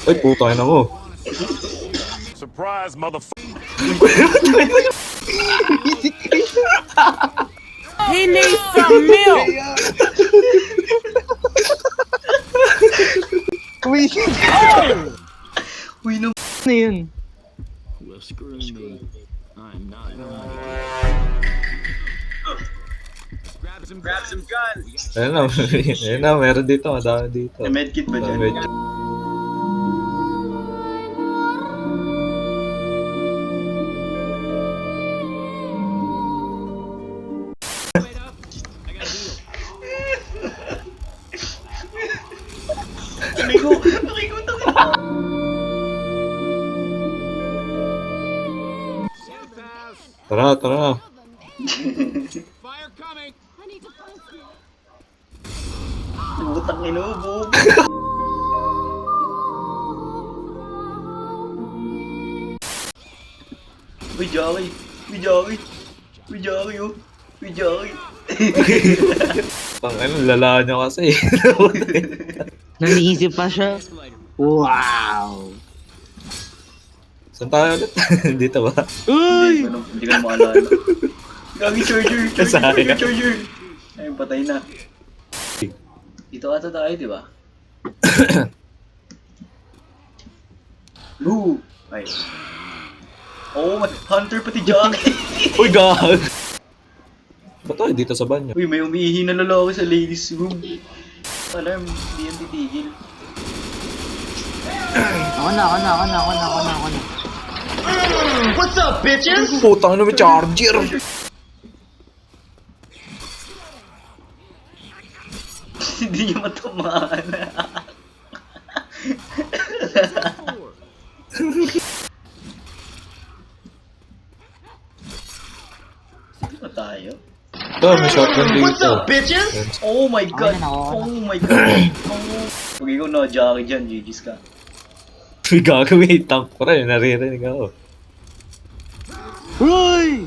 Ay, putang ina mo. Surprise, motherfucker. He needs some milk. Uy! Uy, nung na yun. Well, screw me. I'm not going. Grab some guns. Ayun na, ayun na, meron dito, madami dito. May medkit ba dyan? Medkit. Nakigo! Nakigo! Tara, tara. Fire coming. Butang inubo! Uy, Joey! Uy, Joey! Uy, Joey, oh! Uy, Joey! Pang ano, lala nyo kasi. Naniisip pa siya. Wow! Saan tayo ulit? Dito ba? Uy! Hindi ko na maalala. Gagi charger! Sayang. Charger! Ayun, patay na. Dito ata tayo, di ba? Boo! Ay. Oh, my hunter pati Jockey! Uy, gag! Ba't tayo dito sa banyo? Uy, may umiihi na lalaki sa ladies room. Alam, hindi yan titigil. Ako na. What's up, bitches? Putang ina, may charger! Hindi niya matamaan. Ano tayo? Ito, may shotgun dito. bitches? Oh my god! Ako na. Oh my god! Oh. Pag ikaw na Jockey dyan, GG's ka. May gagawin, tank pa rin, naririnig ako. Uy!